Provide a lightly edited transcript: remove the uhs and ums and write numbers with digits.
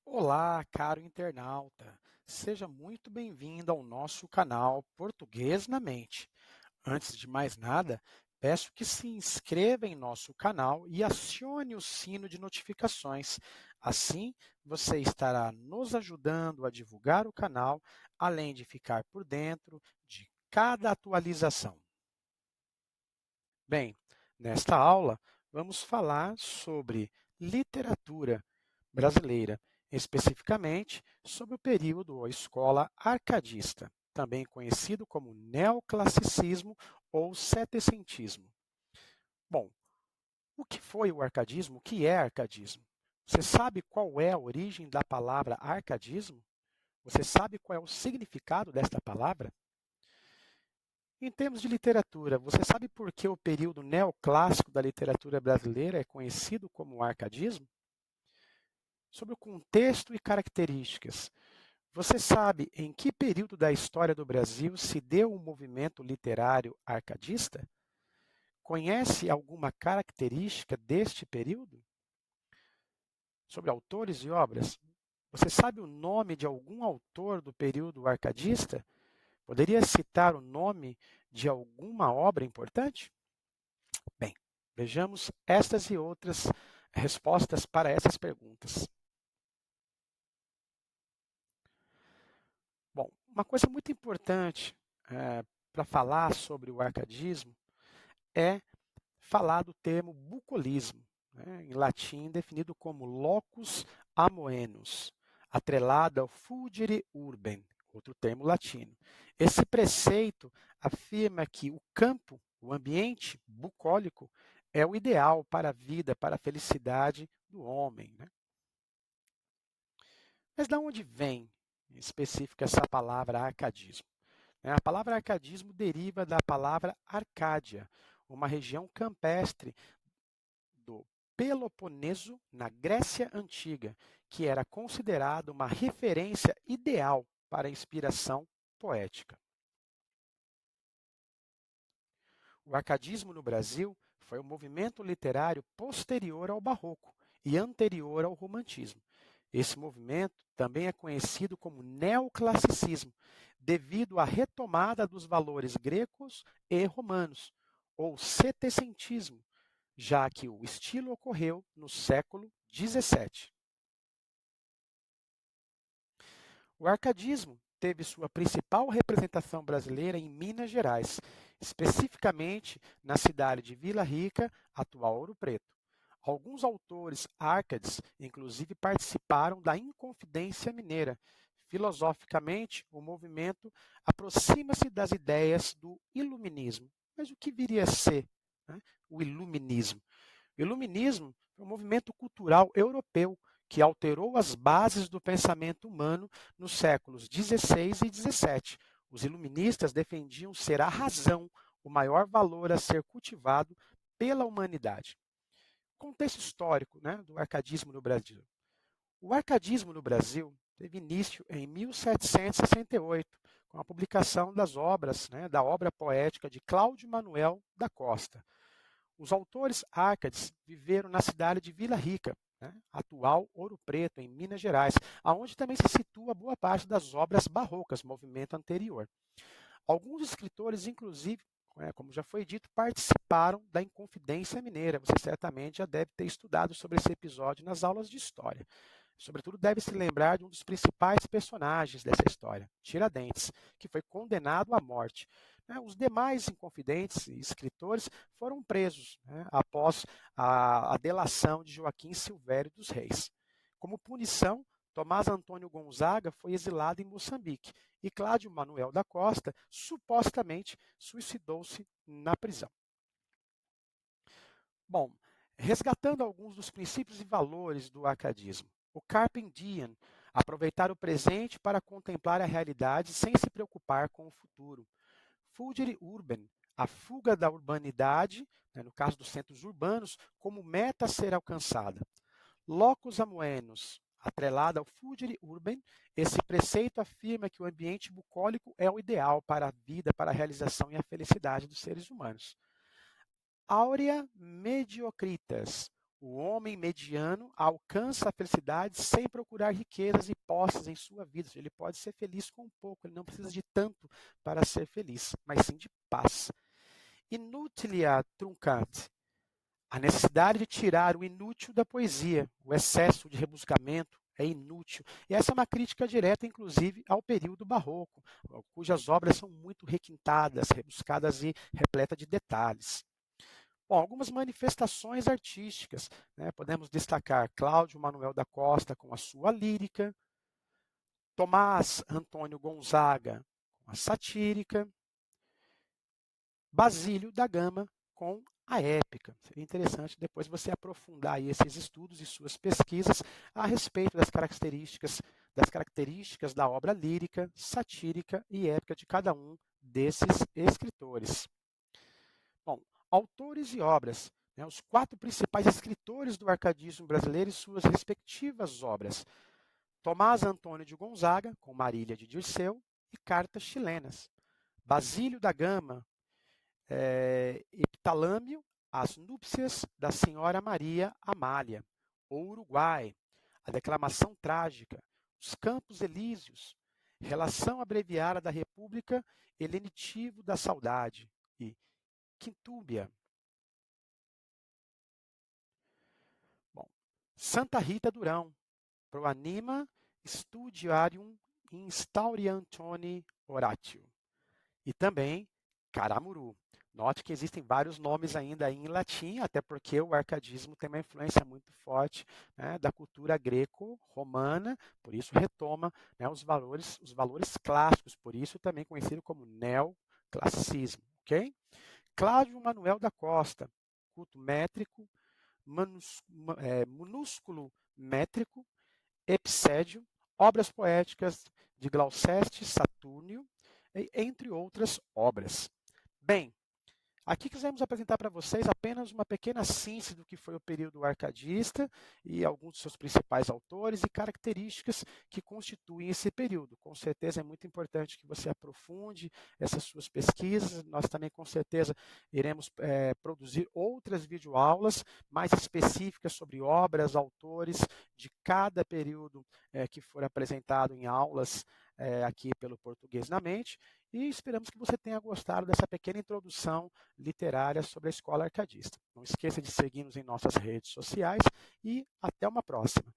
Olá, caro internauta. Seja muito bem-vindo ao nosso canal Português na Mente. Antes de mais nada, peço que se inscreva em nosso canal e acione o sino de notificações. Assim, você estará nos ajudando a divulgar o canal, além de ficar por dentro de cada atualização. Bem, nesta aula, vamos falar sobre literatura brasileira, especificamente sobre o período ou escola arcadista, também conhecido como neoclassicismo ou setecentismo. Bom, o que foi o arcadismo? O que é arcadismo? Você sabe qual é a origem da palavra arcadismo? Você sabe qual é o significado desta palavra? Em termos de literatura, você sabe por que o período neoclássico da literatura brasileira é conhecido como arcadismo? Sobre o contexto e características, você sabe em que período da história do Brasil se deu o movimento literário arcadista? Conhece alguma característica deste período? Sobre autores e obras, você sabe o nome de algum autor do período arcadista? Poderia citar o nome de alguma obra importante? Bem, vejamos estas e outras respostas para essas perguntas. Bom, uma coisa muito importante para falar sobre o arcadismo é falar do termo bucolismo, né, em latim definido como locus amoenus, atrelado ao fulgere urbem, outro termo latino. Esse preceito afirma que o campo, o ambiente bucólico, é o ideal para a vida, para a felicidade do homem, né? Mas de onde vem, em específico, essa palavra arcadismo? A palavra arcadismo deriva da palavra Arcádia, uma região campestre do Peloponeso, na Grécia Antiga, que era considerada uma referência ideal para a inspiração poética. O arcadismo no Brasil foi um movimento literário posterior ao Barroco e anterior ao Romantismo. Esse movimento também é conhecido como neoclassicismo, devido à retomada dos valores gregos e romanos, ou setecentismo, já que o estilo ocorreu no século XVII. O arcadismo teve sua principal representação brasileira em Minas Gerais, especificamente na cidade de Vila Rica, atual Ouro Preto. Alguns autores árcades, inclusive, participaram da Inconfidência Mineira. Filosoficamente, o movimento aproxima-se das ideias do iluminismo. Mas o que viria a ser, né, o iluminismo? O iluminismo foi um movimento cultural europeu que alterou as bases do pensamento humano nos séculos XVI e XVII. Os iluministas defendiam ser a razão o maior valor a ser cultivado pela humanidade. Contexto histórico, né, do arcadismo no Brasil. O arcadismo no Brasil teve início em 1768, com a publicação das obras, né, da obra poética de Cláudio Manuel da Costa. Os autores árcades viveram na cidade de Vila Rica, né, atual Ouro Preto, em Minas Gerais, aonde também se situa boa parte das obras barrocas, movimento anterior. Alguns escritores, inclusive, como já foi dito, participaram da Inconfidência Mineira. Você certamente já deve ter estudado sobre esse episódio nas aulas de história. Sobretudo, deve se lembrar de um dos principais personagens dessa história, Tiradentes, que foi condenado à morte. Os demais inconfidentes e escritores foram presos, né, após a delação de Joaquim Silvério dos Reis. Como punição, Tomás Antônio Gonzaga foi exilado em Moçambique e Cláudio Manuel da Costa supostamente suicidou-se na prisão. Bom, resgatando alguns dos princípios e valores do arcadismo. O Carpe Diem, aproveitar o presente para contemplar a realidade sem se preocupar com o futuro. Fulgere Urban, a fuga da urbanidade, né, no caso dos centros urbanos, como meta a ser alcançada. Locus amoenus, atrelada ao Fulgere Urban, esse preceito afirma que o ambiente bucólico é o ideal para a vida, para a realização e a felicidade dos seres humanos. Aurea mediocritas, O homem mediano alcança a felicidade sem procurar riquezas e posses em sua vida. Ele pode ser feliz com pouco, ele não precisa de tanto para ser feliz, mas sim de paz. Inutilia truncant. A necessidade de tirar o inútil da poesia, o excesso de rebuscamento é inútil. E essa é uma crítica direta, inclusive, ao período barroco, cujas obras são muito requintadas, rebuscadas e repletas de detalhes. Bom, algumas manifestações artísticas, né? Podemos destacar Cláudio Manuel da Costa com a sua lírica, Tomás Antônio Gonzaga com a satírica, Basílio da Gama com a épica. Seria interessante depois você aprofundar aí esses estudos e suas pesquisas a respeito das características da obra lírica, satírica e épica de cada um desses escritores. Bom, autores e obras. Né, os 4 principais escritores do arcadismo brasileiro e suas respectivas obras. Tomás Antônio de Gonzaga, com Marília de Dirceu e Cartas Chilenas. Basílio da Gama, Eptalâmio, As Núpcias da Senhora Maria Amália. O Uruguai, a Declamação Trágica, Os Campos Elíseos, Relação Abreviada da República e Lenitivo da Saudade e Quintúbia. Bom, Santa Rita Durão, Pro Anima Studiarium Instauriantone Oratio. E também Caramuru. Note que existem vários nomes ainda em latim, até porque o arcadismo tem uma influência muito forte, né, da cultura greco-romana, por isso retoma, né, os valores clássicos, por isso também conhecido como neoclassicismo. Ok? Cláudio Manuel da Costa, culto métrico, minúsculo métrico, Epsédio, obras poéticas de Gloucester, Satúrnio, entre outras obras. Bem, aqui quisemos apresentar para vocês apenas uma pequena síntese do que foi o período arcadista e alguns de seus principais autores e características que constituem esse período. Com certeza é muito importante que você aprofunde essas suas pesquisas. Nós também, com certeza, iremos produzir outras videoaulas mais específicas sobre obras, autores de cada período que for apresentado em aulas aqui pelo Português na Mente. E esperamos que você tenha gostado dessa pequena introdução literária sobre a Escola Arcadista. Não esqueça de seguir-nos em nossas redes sociais e até uma próxima.